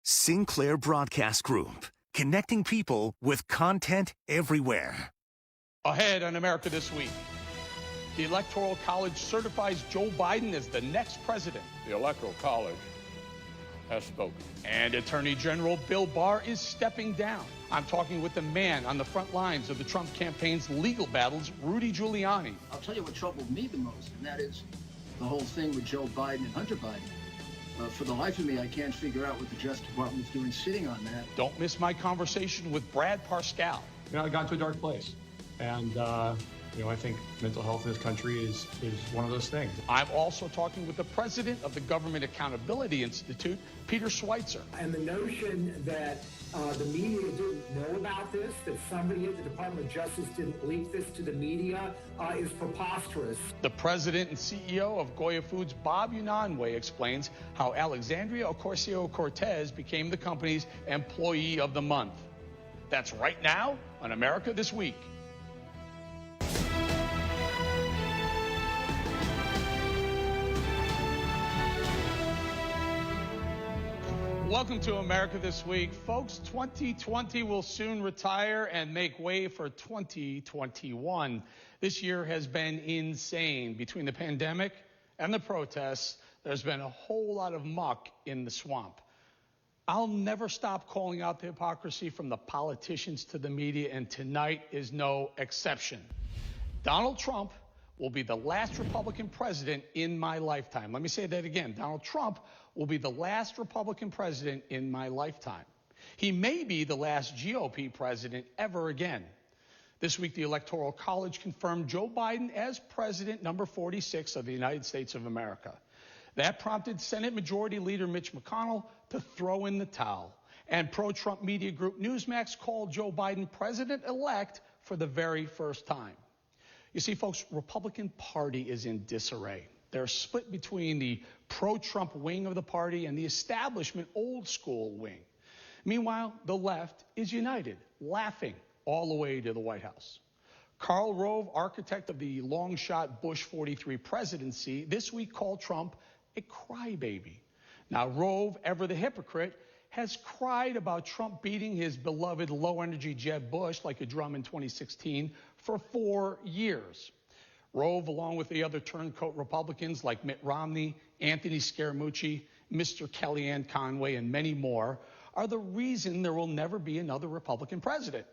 Sinclair Broadcast Group, connecting people with content everywhere. Ahead on America This Week, the Electoral College certifies Joe Biden as the next president. The Electoral College has spoken. And Attorney General Bill Barr is stepping down. I'm talking with the man on the front lines of the Trump campaign's legal battles, Rudy Giuliani. I'll tell you what troubled me the most, and that is the whole thing with Joe Biden and Hunter Biden. For the life of me, I can't figure out what the Justice Department is doing sitting on that. Don't miss my conversation with Brad Parscale. I got to a dark place. And, I think mental health in this country is one of those things. I'm also talking with the president of the Government Accountability Institute, Peter Schweizer. And the notion that the media didn't know about this, that somebody at the Department of Justice didn't leak this to the media, is preposterous. The president and CEO of Goya Foods, Rober Unanue, explains how Alexandria Ocasio-Cortez became the company's Employee of the Month. That's right now on America This Week. Welcome to America This Week. Folks, 2020 will soon retire and make way for 2021. This year has been insane. Between the pandemic and the protests, there's been a whole lot of muck in the swamp. I'll never stop calling out the hypocrisy from the politicians to the media, and tonight is no exception. Donald Trump will be the last Republican president in my lifetime. Let me say that again. Donald Trump will be the last Republican president in my lifetime. He may be the last GOP president ever again. This week, the Electoral College confirmed Joe Biden as president number 46 of the United States of America. That prompted Senate Majority Leader Mitch McConnell to throw in the towel. And pro-Trump media group Newsmax called Joe Biden president-elect for the very first time. You see, folks, Republican Party is in disarray. They're split between the pro-Trump wing of the party and the establishment old-school wing. Meanwhile, the left is united, laughing all the way to the White House. Karl Rove, architect of the long-shot Bush 43 presidency, this week called Trump a crybaby. Now, Rove, ever the hypocrite, has cried about Trump beating his beloved low-energy Jeb Bush like a drum in 2016 for 4 years. Rove, along with the other turncoat Republicans like Mitt Romney, Anthony Scaramucci, Mr. Kellyanne Conway, and many more, are the reason there will never be another Republican president.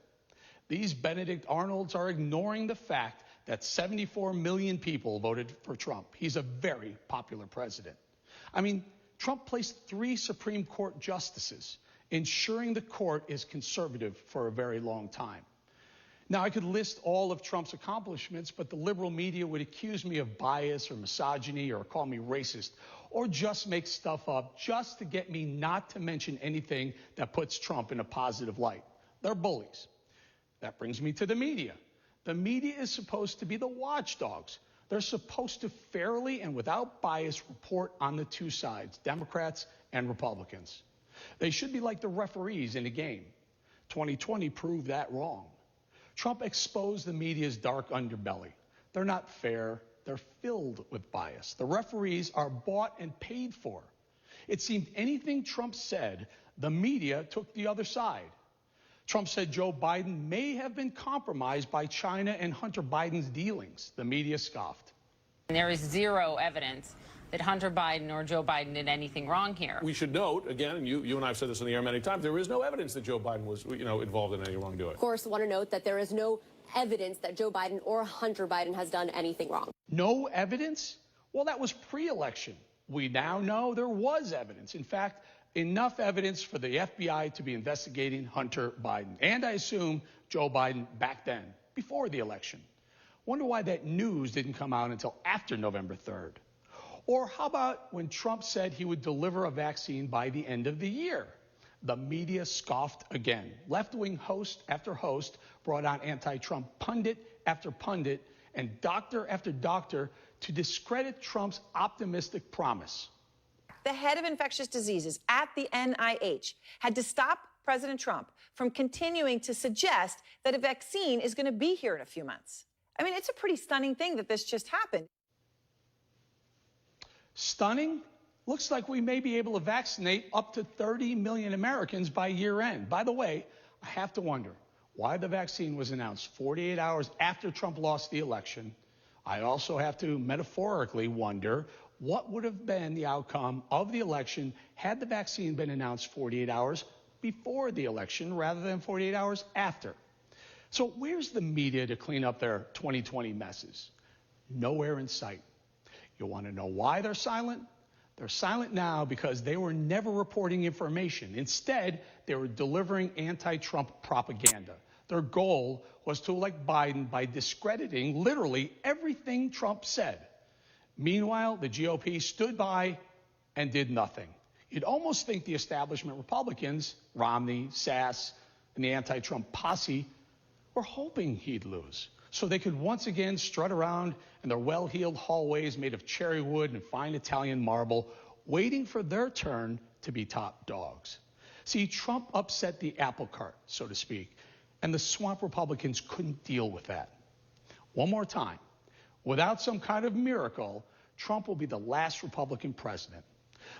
These Benedict Arnolds are ignoring the fact that 74 million people voted for Trump. He's a very popular president. I mean, Trump placed 3 Supreme Court justices, ensuring the court is conservative for a very long time. Now, I could list all of Trump's accomplishments, but the liberal media would accuse me of bias or misogyny or call me racist or just make stuff up just to get me not to mention anything that puts Trump in a positive light. They're bullies. That brings me to the media. The media is supposed to be the watchdogs. They're supposed to fairly and without bias report on the two sides, Democrats and Republicans. They should be like the referees in a game. 2020 proved that wrong. Trump exposed the media's dark underbelly. They're not fair. They're filled with bias. The referees are bought and paid for. It seemed anything Trump said, the media took the other side. Trump said Joe Biden may have been compromised by China and Hunter Biden's dealings. The media scoffed. There is zero evidence that Hunter Biden or Joe Biden did anything wrong here. We should note, again, and you and I have said this on the air many times, there is no evidence that Joe Biden was, involved in any wrongdoing. Of course, I want to note that there is no evidence that Joe Biden or Hunter Biden has done anything wrong. No evidence? Well, that was pre-election. We now know there was evidence. In fact, enough evidence for the FBI to be investigating Hunter Biden. And I assume Joe Biden back then, before the election. Wonder why that news didn't come out until after November 3rd. Or how about when Trump said he would deliver a vaccine by the end of the year? The media scoffed again. Left-wing host after host brought on anti-Trump pundit after pundit and doctor after doctor to discredit Trump's optimistic promise. The head of infectious diseases at the NIH had to stop President Trump from continuing to suggest that a vaccine is going to be here in a few months. I mean, it's a pretty stunning thing that this just happened. Stunning? looks like we may be able to vaccinate up to 30 million Americans by year end. By the way, I have to wonder why the vaccine was announced 48 hours after Trump lost the election. I also have to metaphorically wonder what would have been the outcome of the election had the vaccine been announced 48 hours before the election rather than 48 hours after. So where's the media to clean up their 2020 messes? Nowhere in sight. You want to know why they're silent? They're silent now because they were never reporting information. Instead, they were delivering anti-Trump propaganda. Their goal was to elect Biden by discrediting literally everything Trump said. Meanwhile, the GOP stood by and did nothing. You'd almost think the establishment Republicans, Romney, Sass, and the anti-Trump posse, were hoping he'd lose so they could once again strut around in their well-heeled hallways made of cherry wood and fine Italian marble, waiting for their turn to be top dogs. See, Trump upset the apple cart, so to speak, and the swamp Republicans couldn't deal with that. One more time, without some kind of miracle, Trump will be the last Republican president.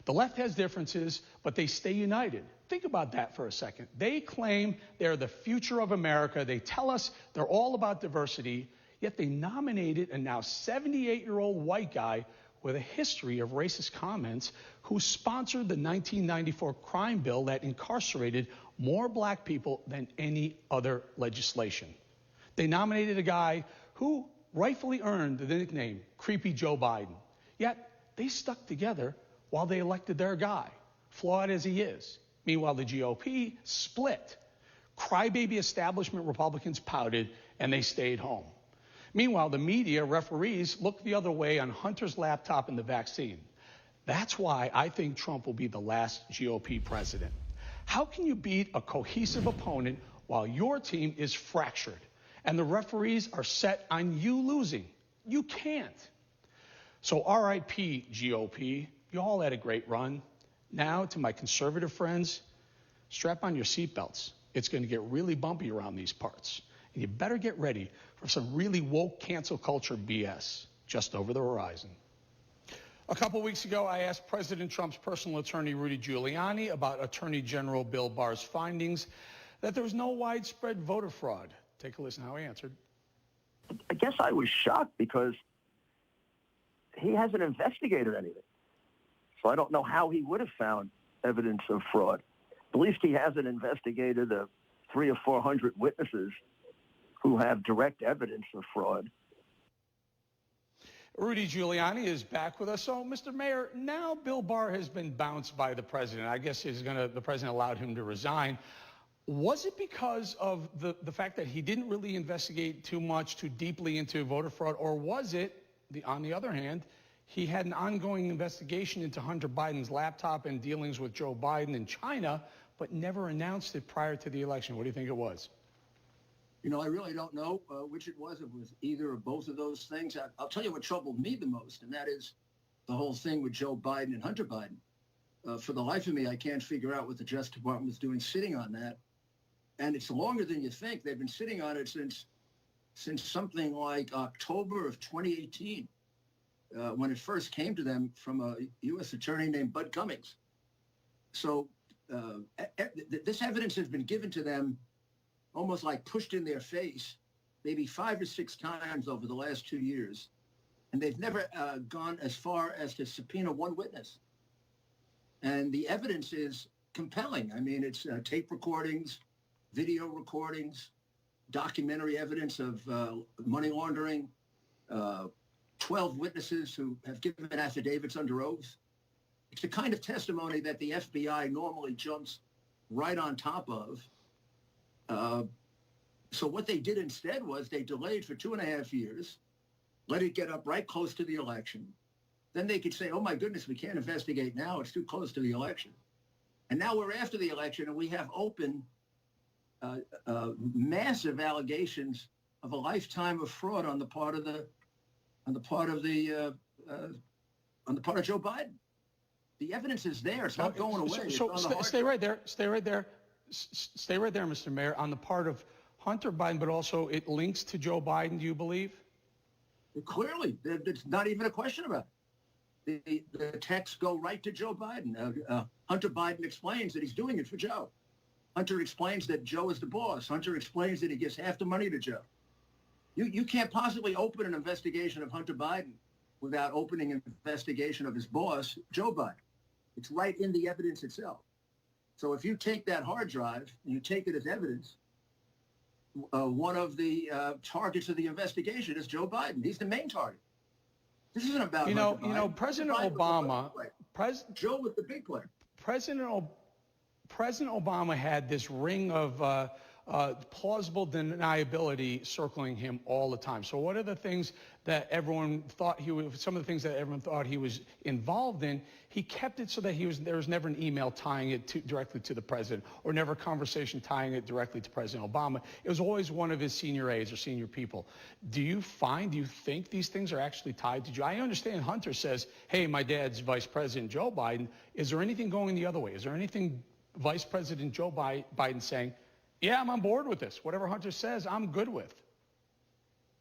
The left has differences, but they stay united. Think about that for a second. They claim they're the future of America. They tell us they're all about diversity, yet they nominated a now 78-year-old white guy with a history of racist comments who sponsored the 1994 crime bill that incarcerated more black people than any other legislation. They nominated a guy who rightfully earned the nickname Creepy Joe Biden. Yet they stuck together while they elected their guy, flawed as he is. Meanwhile, the GOP split. Crybaby establishment Republicans pouted, and they stayed home. Meanwhile, the media referees looked the other way on Hunter's laptop and the vaccine. That's why I think Trump will be the last GOP president. How can you beat a cohesive opponent while your team is fractured and the referees are set on you losing? You can't. So RIP GOP. You all had a great run. Now, to my conservative friends, strap on your seatbelts. It's going to get really bumpy around these parts. And you better get ready for some really woke cancel culture BS just over the horizon. A couple weeks ago, I asked President Trump's personal attorney, Rudy Giuliani, about Attorney General Bill Barr's findings that there was no widespread voter fraud. Take a listen how he answered. I guess I was shocked because he hasn't investigated anything. So I don't know how he would have found evidence of fraud. At least he hasn't investigated the 300 or 400 witnesses who have direct evidence of fraud. Rudy Giuliani is back with us. So, Mr. Mayor, now Bill Barr has been bounced by the president. I guess the president allowed him to resign. Was it because of the fact that he didn't really investigate too deeply into voter fraud, or was it, on the other hand, he had an ongoing investigation into Hunter Biden's laptop and dealings with Joe Biden in China, but never announced it prior to the election? What do you think it was? You know, I really don't know which it was. It was either or both of those things. I'll tell you what troubled me the most, and that is the whole thing with Joe Biden and Hunter Biden. For the life of me, I can't figure out what the Justice Department was doing sitting on that. And it's longer than you think. They've been sitting on it since something like October of 2018. When it first came to them from a U.S. attorney named Bud Cummings. So this evidence has been given to them almost like pushed in their face, maybe 5 or 6 times over the last 2 years. And they've never gone as far as to subpoena one witness. And the evidence is compelling. I mean, it's tape recordings, video recordings, documentary evidence of money laundering, 12 witnesses who have given affidavits under oath. It's the kind of testimony that the FBI normally jumps right on top of. So what they did instead was they delayed for 2.5 years, let it get up right close to the election. Then they could say, oh my goodness, we can't investigate now. It's too close to the election. And now we're after the election and we have open massive allegations of a lifetime of fraud on the part of Joe Biden. The evidence is there. It's not going away. So stay right there. Stay right there. Stay right there, Mr. Mayor. On the part of Hunter Biden, but also it links to Joe Biden, do you believe? Clearly. It's not even a question about it. the texts go right to Joe Biden. Hunter Biden explains that he's doing it for Joe. Hunter explains that Joe is the boss. Hunter explains that he gives half the money to Joe. You can't possibly open an investigation of Hunter Biden without opening an investigation of his boss, Joe Biden. It's right in the evidence itself. So if you take that hard drive and you take it as evidence, one of the targets of the investigation is Joe Biden. He's the main target. This isn't about President Obama. Joe was the big player. President Obama had this ring of plausible deniability circling him all the time. So what are the things that everyone thought some of the things that everyone thought he was involved in, he kept it so that there was never an email tying it directly to the president, or never a conversation tying it directly to President Obama. It was always one of his senior aides or senior people. Do you think these things are actually tied to Joe? I understand Hunter says, hey, my dad's Vice President Joe Biden. Is there anything going the other way? Is there anything Vice President Joe Biden saying, yeah, I'm on board with this. Whatever Hunter says, I'm good with.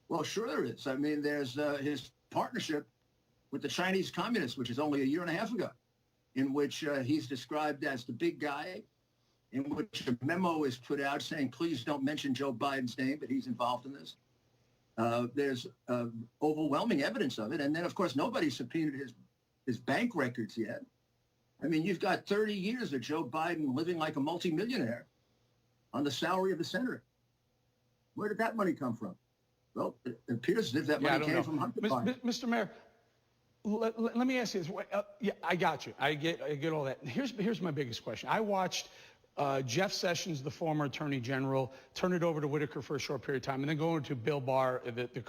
Well, sure there is. I mean, there's his partnership with the Chinese communists, which is only a year and a half ago, in which he's described as the big guy, in which a memo is put out saying, please don't mention Joe Biden's name, but he's involved in this. There's overwhelming evidence of it. And then, of course, nobody subpoenaed his bank records yet. I mean, you've got 30 years of Joe Biden living like a multimillionaire on the salary of the senator. Where did that money come from? Well, it appears as if that money came from Hunter Biden. Mr. Mayor, let me ask you this. Yeah, I got you. I get all that. Here's my biggest question. I watched Jeff Sessions, the former Attorney General, turn it over to Whitaker for a short period of time, and then go over to Bill Barr, the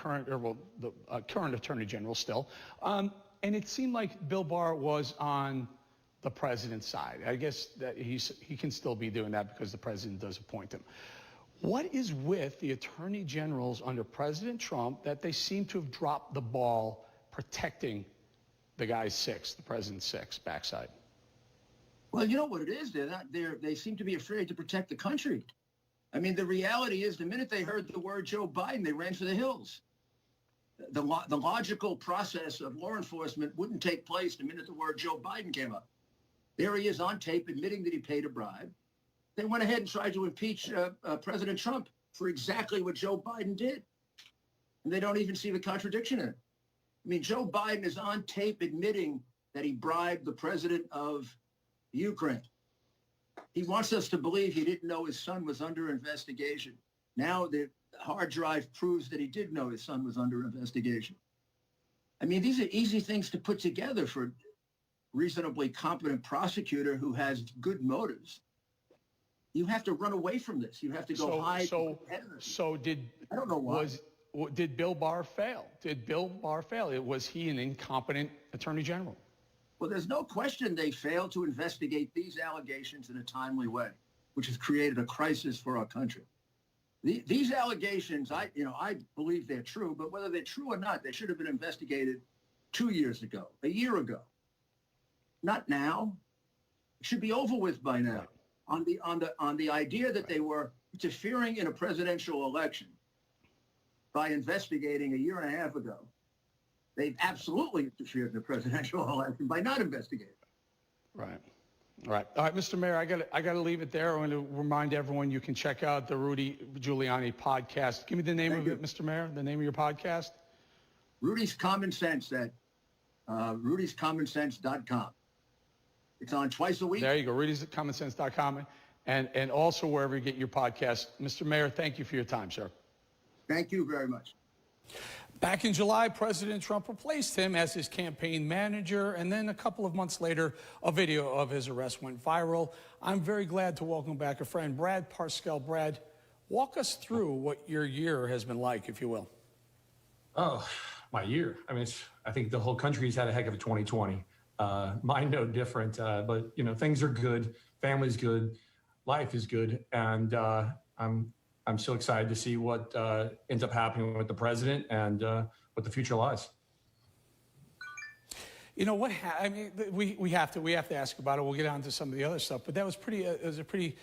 current Attorney General still. And it seemed like Bill Barr was on the president's side. I guess that he can still be doing that because the president does appoint him. What is with the attorney generals under President Trump that they seem to have dropped the ball protecting the guy's the president's backside? Well, you know what it is? They seem to be afraid to protect the country. I mean, the reality is the minute they heard the word Joe Biden, they ran for the hills. The logical process of law enforcement wouldn't take place the minute the word Joe Biden came up. There he is on tape admitting that he paid a bribe. They went ahead and tried to impeach President Trump for exactly what Joe Biden did. And they don't even see the contradiction in it. I mean, Joe Biden is on tape admitting that he bribed the president of Ukraine. He wants us to believe he didn't know his son was under investigation. Now the hard drive proves that he did know his son was under investigation. I mean, these are easy things to put together for a reasonably competent prosecutor who has good motives. You have to run away from this. You have to go hide. I don't know why. Did Bill Barr fail? Was he an incompetent attorney general? Well, there's no question they failed to investigate these allegations in a timely way, which has created a crisis for our country. These allegations, I believe they're true, but whether they're true or not, they should have been investigated 2 years ago, a year ago. Not now. It should be over with by now. On the idea that they were interfering in a presidential election by investigating a year and a half ago, they've absolutely interfered in the presidential election by not investigating. Right. All right, Mr. Mayor, I got to leave it there. I want to remind everyone you can check out the Rudy Giuliani podcast. Give me the name of it, Mr. Mayor. The name of your podcast. Rudy's Common Sense at rudyscommonsense.com. It's on twice a week. There you go, rudyscommonsense.com, and also wherever you get your podcast. Mr. Mayor, thank you for your time, sir. Thank you very much. Back in July, President Trump replaced him as his campaign manager, and then a couple of months later, a video of his arrest went viral. I'm very glad to welcome back a friend, Brad Parscale. Brad, walk us through what your year has been like, if you will. Oh, my year. I mean, I think the whole country's had a heck of a 2020. Mine no different, but things are good, family's good, life is good, and I'm so excited to see what ends up happening with the president and what the future lies. You know what? I mean, we have to ask about it. We'll get on to some of the other stuff, but that was pretty. It was a pretty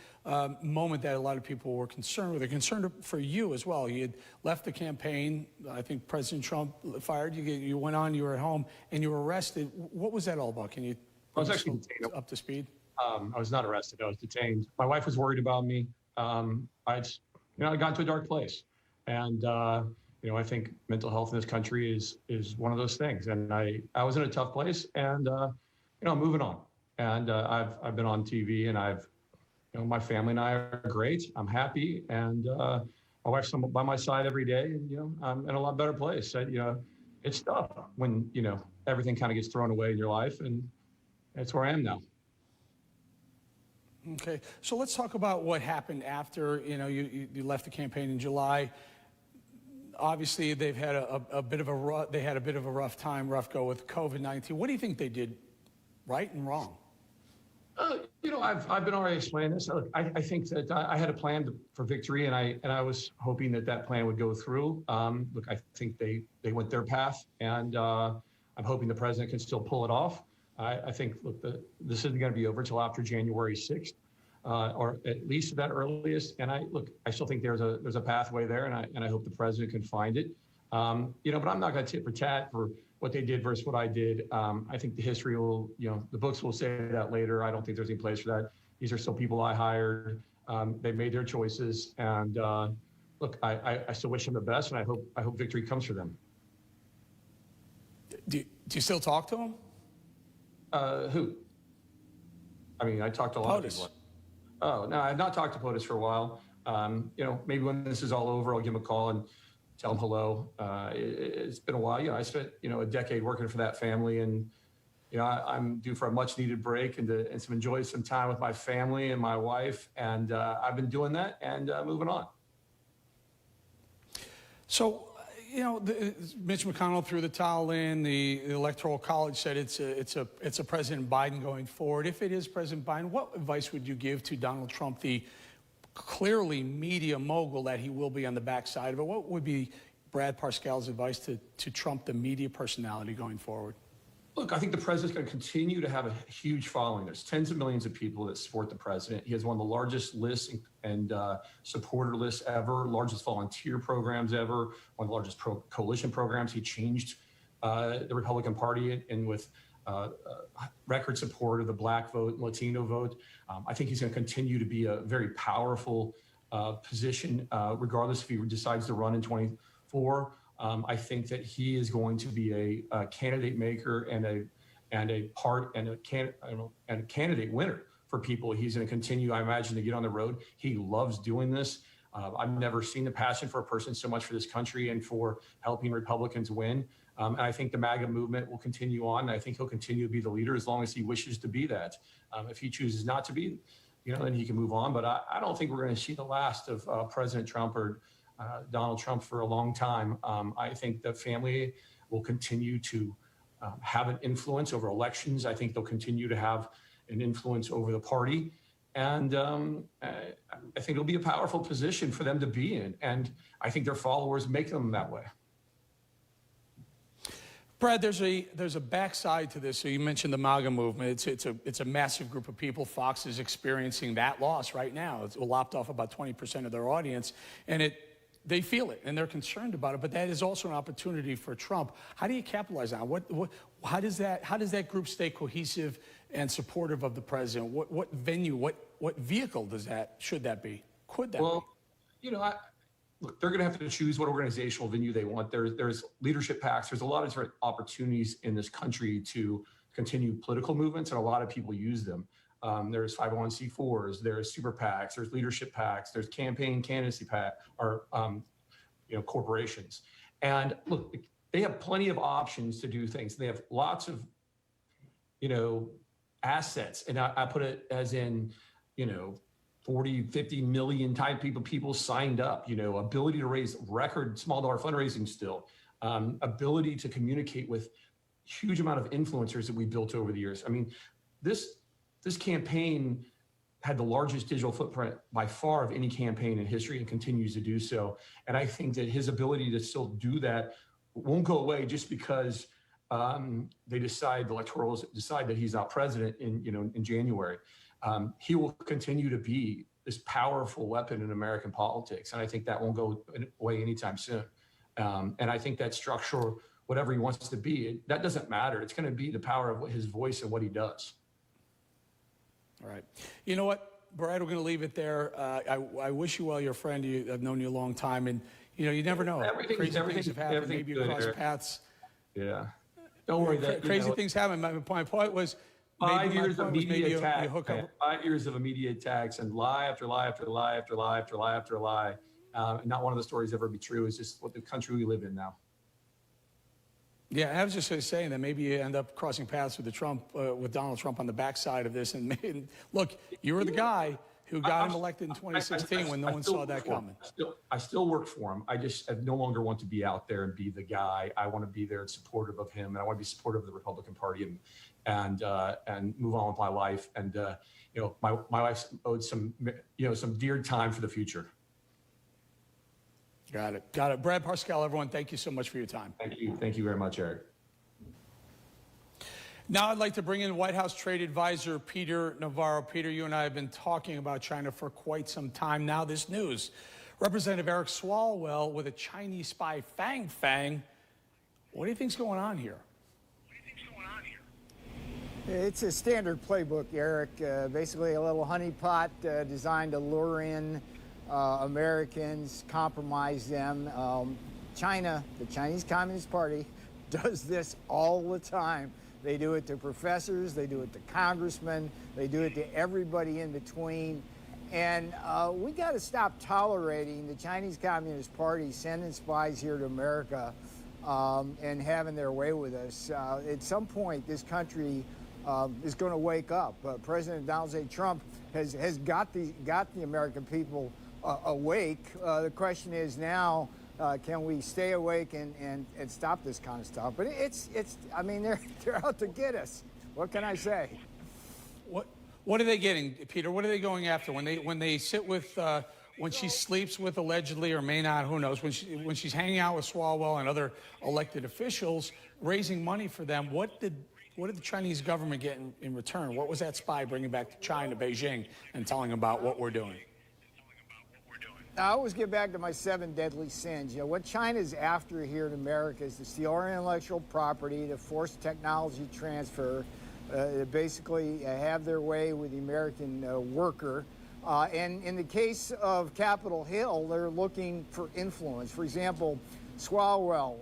moment that a lot of people were concerned with. They're concerned for you as well. You had left the campaign. I think President Trump fired you. You went on. You were at home, and you were arrested. What was that all about? Can you? I was actually detained. Up to speed. I was not arrested. I was detained. My wife was worried about me. I got into a dark place, and. I think mental health in this country is one of those things. And I was in a tough place, and I'm moving on. And I've been on TV, and my family and I are great. I'm happy, and my wife's by my side every day, and I'm in a lot better place. It's tough when everything kind of gets thrown away in your life, and that's where I am now. Okay, so let's talk about what happened after you left the campaign in July. Obviously, they've had a bit of a rough go with COVID-19. What do you think they did right and wrong? I've been already explaining this. Look, I think that I had a plan for victory, and I was hoping that plan would go through. Look, I think they went their path, and I'm hoping the president can still pull it off. I think, look, this isn't going to be over until after January 6th. Or at least at that earliest. And I still think there's a pathway there, and I hope the president can find it. But I'm not going to tit for tat for what they did versus what I did. I think the history will, the books will say that later. I don't think there's any place for that. These are still people I hired. They made their choices, and look, I still wish them the best, and I hope victory comes for them. Do you still talk to them? Who? I mean, I talked to a lot of people. Oh, no, I've not talked to POTUS for a while. Maybe when this is all over, I'll give him a call and tell him hello. It's been a while. I spent, a decade working for that family, and, I'm due for a much needed break and to enjoy some time with my family and my wife. And I've been doing that and moving on. So, Mitch McConnell threw the towel in. The Electoral College said it's a President Biden going forward. If it is President Biden, what advice would you give to Donald Trump, the clearly media mogul that he will be on the backside of it? What would be Brad Parscale's advice to Trump, the media personality, going forward? Look, I think the president's going to continue to have a huge following. There's tens of millions of people that support the president. He has one of the largest lists and supporter lists ever, largest volunteer programs ever, one of the largest coalition programs. He changed the Republican Party and with record support of the Black vote, Latino vote. I think he's going to continue to be a very powerful position, regardless if he decides to run in 2024. I think that he is going to be a candidate maker and a candidate winner for people. He's going to continue, I imagine, to get on the road. He loves doing this. I've never seen the passion for a person so much for this country and for helping Republicans win. And I think the MAGA movement will continue on. I think he'll continue to be the leader as long as he wishes to be that. If he chooses not to be, then he can move on. But I don't think we're going to see the last of President Trump or Donald Trump for a long time. I think the family will continue to have an influence over elections. I think they'll continue to have an influence over the party. And I think it'll be a powerful position for them to be in. And I think their followers make them that way. Brad, there's a backside to this. So you mentioned the MAGA movement. It's a massive group of people. Fox is experiencing that loss right now. It's lopped off about 20% of their audience, and they feel it and they're concerned about it. But that is also an opportunity for Trump. How do you capitalize on it? How does that group stay cohesive and supportive of the president? What venue, what vehicle should that be? Could that be? Look, they're going to have to choose what organizational venue they want. There's leadership PACs. There's a lot of different opportunities in this country to continue political movements, and a lot of people use them. There's 501c4s, there's super PACs, there's leadership PACs, there's campaign candidacy PAC or corporations. And look, they have plenty of options to do things. They have lots of assets, and I put it as in 40, 50 million type people signed up, ability to raise record small dollar fundraising still, ability to communicate with huge amount of influencers that we built over the years. I mean, this campaign had the largest digital footprint by far of any campaign in history and continues to do so. And I think that his ability to still do that won't go away just because they decide, the electorals decide that he's not president in January, he will continue to be this powerful weapon in American politics. And I think that won't go away anytime soon. And I think that structural, whatever he wants to be, that doesn't matter. It's going to be the power of his voice and what he does. All right. You know what, Brad, we're going to leave it there. I wish you well, your friend. I've known you a long time. And, you never know. Crazy things have happened. Maybe you cross paths. Yeah. Don't worry. Crazy things happen. My point was, 5 years of media attacks, 5 years of media attacks and lie after lie after lie after lie after lie after lie. Not one of the stories ever be true. It's just what the country we live in now. Yeah, I was just saying that maybe you end up crossing paths with with Donald Trump on the backside of this. And look, you were the guy who got him elected in 2016 when no one saw that coming. I still work for him. I no longer want to be out there and be the guy. I want to be there and supportive of him, and I want to be supportive of the Republican Party and move on with my life. And my wife's owed some dear time for the future. Got it. Brad Parscale, everyone, thank you so much for your time. Thank you very much, Eric. Now I'd like to bring in White House Trade Advisor Peter Navarro. Peter, you and I have been talking about China for quite some time now. This news, Representative Eric Swalwell with a Chinese spy, Fang Fang. What do you think's going on here? It's a standard playbook, Eric. Basically a little honeypot designed to lure in Americans, compromise them. China, the Chinese Communist Party, does this all the time. They do it to professors, they do it to congressmen, they do it to everybody in between. And we got to stop tolerating the Chinese Communist Party sending spies here to America and having their way with us. At some point, this country is going to wake up. President Donald J. Trump has got the American people awake. The question is now, can we stay awake and stop this kind of stuff? But I mean, they're out to get us. What can I say? What are they getting, Peter? What are they going after when they sit with when she sleeps with, allegedly, or may not, who knows, when she's hanging out with Swalwell and other elected officials, raising money for them? What did the Chinese government get in return? What was that spy bringing back to China, Beijing, and telling them about what we're doing? I always get back to my 7 deadly sins. What China's after here in America is to steal our intellectual property, to force technology transfer, to basically have their way with the American worker. And in the case of Capitol Hill, they're looking for influence. For example, Swalwell,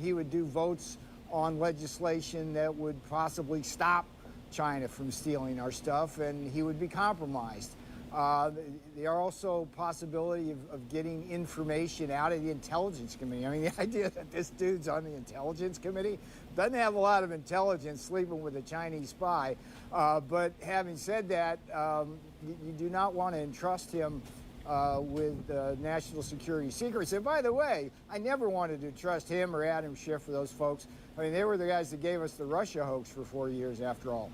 he would do votes on legislation that would possibly stop China from stealing our stuff, and he would be compromised. There are also possibility of getting information out of the Intelligence Committee. I mean, the idea that this dude's on the Intelligence Committee doesn't have a lot of intelligence, sleeping with a Chinese spy. But having said that, you do not want to entrust him with national security secrets. And by the way, I never wanted to trust him or Adam Schiff or those folks. I mean, they were the guys that gave us the Russia hoax for 4 years, after all.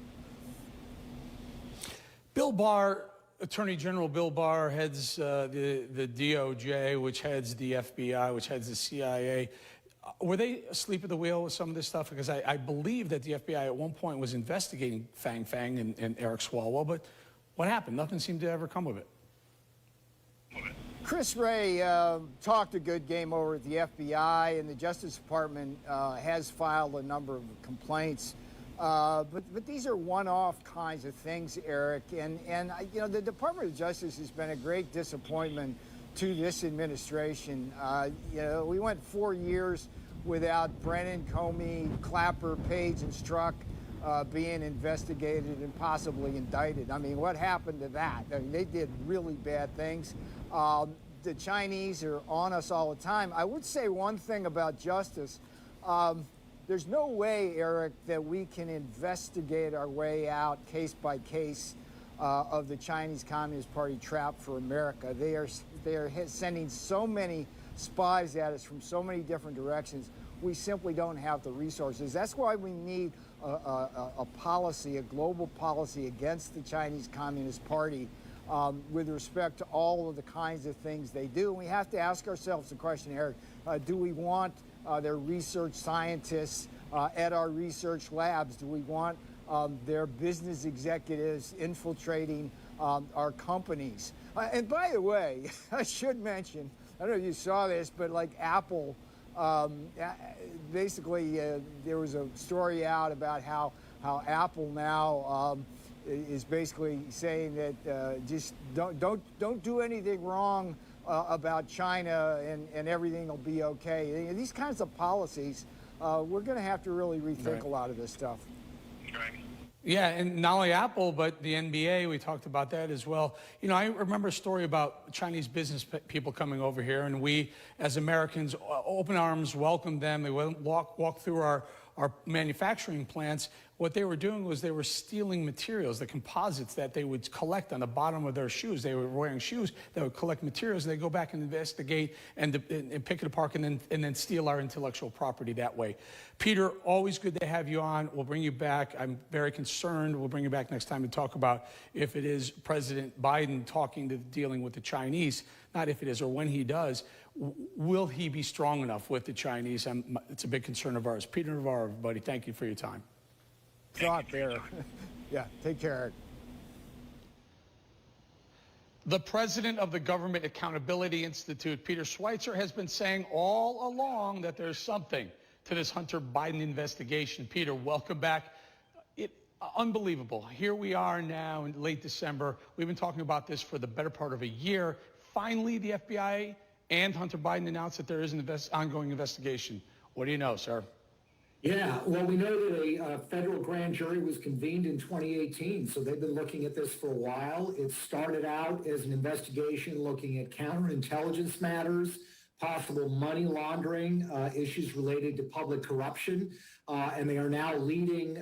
Bill Barr, Attorney General Bill Barr, heads the DOJ, which heads the FBI, which heads the CIA. Were they asleep at the wheel with some of this stuff? Because I believe that the FBI at one point was investigating Fang Fang and Eric Swalwell, but what happened? Nothing seemed to ever come of it. Chris Wray talked a good game over at the FBI, and the Justice Department has filed a number of complaints. But these are one-off kinds of things, Eric. And the Department of Justice has been a great disappointment to this administration. We went 4 years without Brennan, Comey, Clapper, Page, and Strzok being investigated and possibly indicted. I mean, what happened to that? I mean, they did really bad things. The Chinese are on us all the time. I would say one thing about justice. There's no way, Eric, that we can investigate our way out case by case of the Chinese Communist Party trap for America. They are sending so many spies at us from so many different directions. We simply don't have the resources. That's why we need a policy, a global policy against the Chinese Communist Party with respect to all of the kinds of things they do. And we have to ask ourselves the question, Eric, do we want their research scientists at our research labs? Do we want their business executives infiltrating our companies? And by the way, I should mention, I don't know if you saw this, but like Apple, basically there was a story out about how Apple now is basically saying that just don't do anything wrong about China and everything will be okay. These kinds of policies, we're going to have to really rethink a lot of this stuff. Yeah, and not only Apple, but the NBA, we talked about that as well. You know, I remember a story about Chinese business people coming over here, and we, as Americans, open arms, welcomed them. They walk through our manufacturing plants. What they were doing was they were stealing materials, the composites that they would collect on the bottom of their shoes. They were wearing shoes that would collect materials, and they go back and investigate and pick it apart and then steal our intellectual property that way. Peter, always good to have you on. We'll bring you back. I'm very concerned. We'll bring you back next time to talk about if it is President Biden dealing with the Chinese, not if it is or when he does. Will he be strong enough with the Chinese? It's a big concern of ours. Peter Navarro, everybody, thank you for your time. Thought there. Yeah, take care, Eric. The president of the Government Accountability Institute, Peter Schweizer, has been saying all along that there's something to this Hunter Biden investigation. Peter, welcome back. Unbelievable. Here we are now in late December. We've been talking about this for the better part of a year. Finally, the FBI and Hunter Biden announced that there is an ongoing investigation. What do you know, sir? Yeah, well, we know that a federal grand jury was convened in 2018, so they've been looking at this for a while. It started out as an investigation looking at counterintelligence matters, possible money laundering, issues related to public corruption, and they are now leading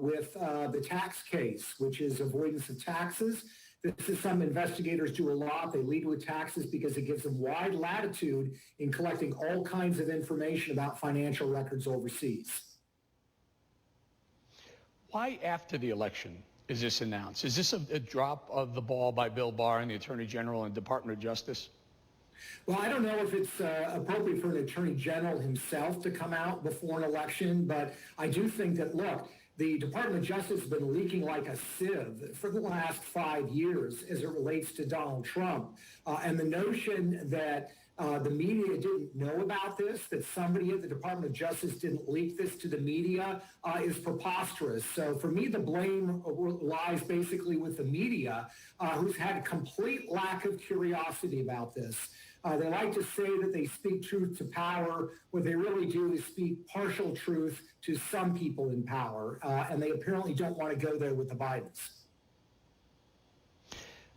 with the tax case, which is avoidance of taxes. This is something investigators do a lot. They lead with taxes because it gives them wide latitude in collecting all kinds of information about financial records overseas. Why after the election is this announced? Is this a drop of the ball by Bill Barr and the Attorney General and Department of Justice? Well, I don't know if it's appropriate for an Attorney General himself to come out before an election, but I do think that, look, the Department of Justice has been leaking like a sieve for the last 5 years as it relates to Donald Trump. And the notion that the media didn't know about this, that somebody at the Department of Justice didn't leak this to the media is preposterous. So for me, the blame lies basically with the media, who's had a complete lack of curiosity about this. They like to say that they speak truth to power. What they really do is speak partial truth to some people in power, and they apparently don't want to go there with the Bidens.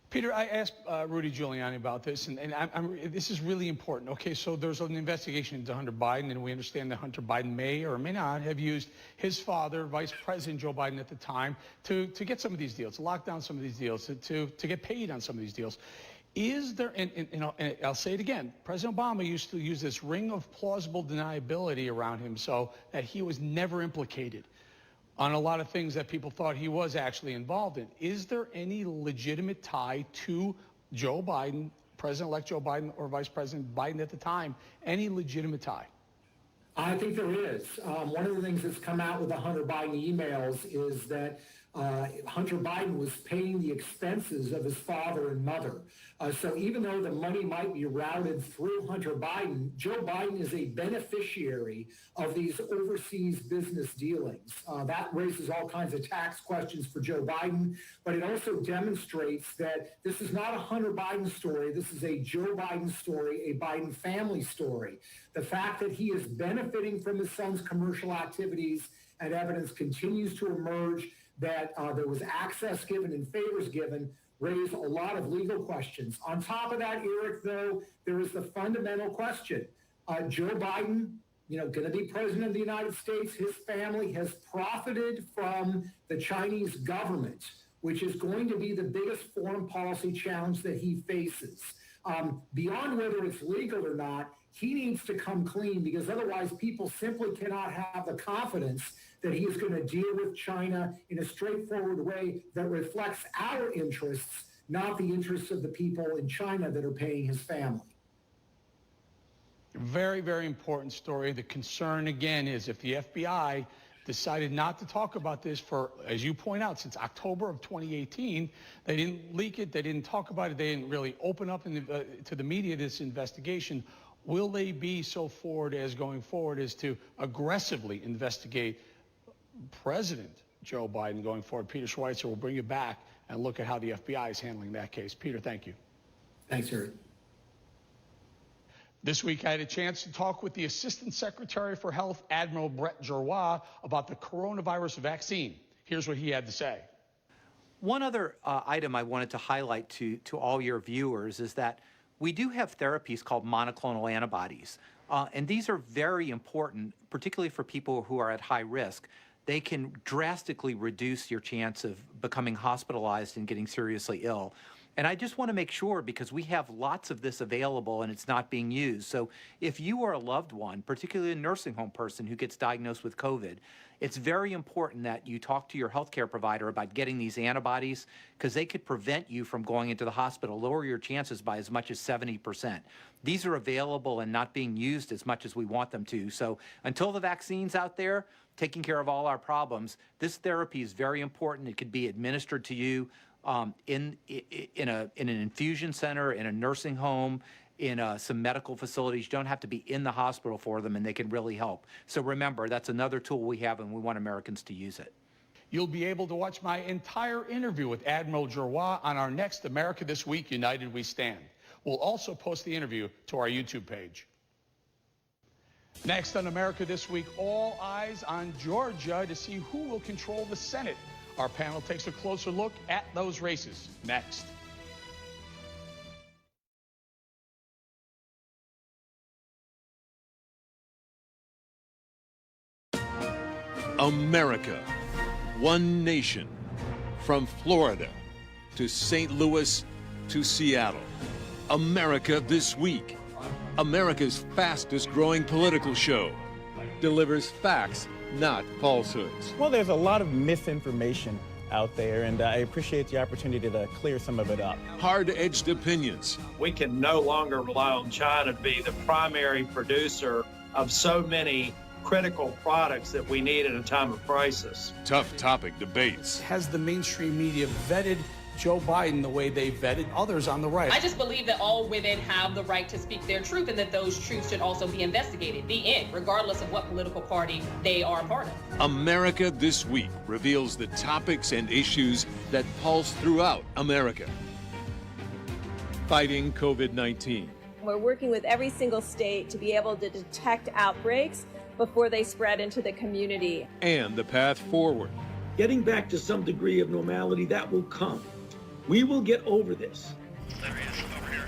Peter, I asked Rudy Giuliani about this, and this is really important. Okay, so there's an investigation into Hunter Biden, and we understand that Hunter Biden may or may not have used his father, Vice President Joe Biden at the time, to get some of these deals, to lock down some of these deals, to get paid on some of these deals. Is there, and I'll say it again, President Obama used to use this ring of plausible deniability around him so that he was never implicated on a lot of things that people thought he was actually involved in. Is there any legitimate tie to Joe Biden, President-elect Joe Biden, or Vice President Biden at the time? Any legitimate tie? I think there is. One of the things that's come out with the Hunter Biden emails is that Hunter Biden was paying the expenses of his father and mother. So even though the money might be routed through Hunter Biden, Joe Biden is a beneficiary of these overseas business dealings. That raises all kinds of tax questions for Joe Biden, but it also demonstrates that this is not a Hunter Biden story. This is a Joe Biden story, a Biden family story. The fact that he is benefiting from his son's commercial activities and evidence continues to emerge that there was access given and favors given, raise a lot of legal questions. On top of that, Eric, though, there is the fundamental question. Joe Biden, going to be president of the United States, his family has profited from the Chinese government, which is going to be the biggest foreign policy challenge that he faces. Beyond whether it's legal or not, he needs to come clean because otherwise people simply cannot have the confidence that he is going to deal with China in a straightforward way that reflects our interests, not the interests of the people in China that are paying his family. Very, very important story. The concern, again, is if the FBI decided not to talk about this for, as you point out, since October of 2018, they didn't leak it, they didn't talk about it, they didn't really open up to the media this investigation. Will they be so forward as going forward as to aggressively investigate President Joe Biden going forward? Peter Schweizer will bring you back and look at how the FBI is handling that case. Peter, thank you. Thanks, Eric. This week, I had a chance to talk with the Assistant Secretary for Health, Admiral Brad Parscale, about the coronavirus vaccine. Here's what he had to say. One other item I wanted to highlight to all your viewers is that we do have therapies called monoclonal antibodies. And these are very important, particularly for people who are at high risk. They can drastically reduce your chance of becoming hospitalized and getting seriously ill. And I just want to make sure, because we have lots of this available and it's not being used. So if you are a loved one, particularly a nursing home person who gets diagnosed with COVID, it's very important that you talk to your healthcare provider about getting these antibodies, because they could prevent you from going into the hospital, lower your chances by as much as 70%. These are available and not being used as much as we want them to. So until the vaccine's out there, taking care of all our problems, this therapy is very important. It could be administered to you in an infusion center, in a nursing home, in some medical facilities. You don't have to be in the hospital for them, and they can really help. So remember, that's another tool we have, and we want Americans to use it. You'll be able to watch my entire interview with Admiral Giuliani on our next America This Week, United We Stand. We'll also post the interview to our YouTube page. Next on America This Week, all eyes on Georgia to see who will control the Senate. Our panel takes a closer look at those races next. America, one nation, from Florida to St. Louis to Seattle. America This Week, America's fastest growing political show, delivers facts, not falsehoods. Well, there's a lot of misinformation out there, and I appreciate the opportunity to clear some of it up. Hard-edged opinions. We can no longer rely on China to be the primary producer of so many critical products that we need at a time of crisis. Tough topic debates. Has the mainstream media vetted Joe Biden the way they vetted others on the right? I just believe that all women have the right to speak their truth, and that those truths should also be investigated. The end, regardless of what political party they are a part of. America This Week reveals the topics and issues that pulse throughout America. Fighting COVID-19. We're working with every single state to be able to detect outbreaks before they spread into the community. And the path forward. Getting back to some degree of normality, that will come. We will get over this.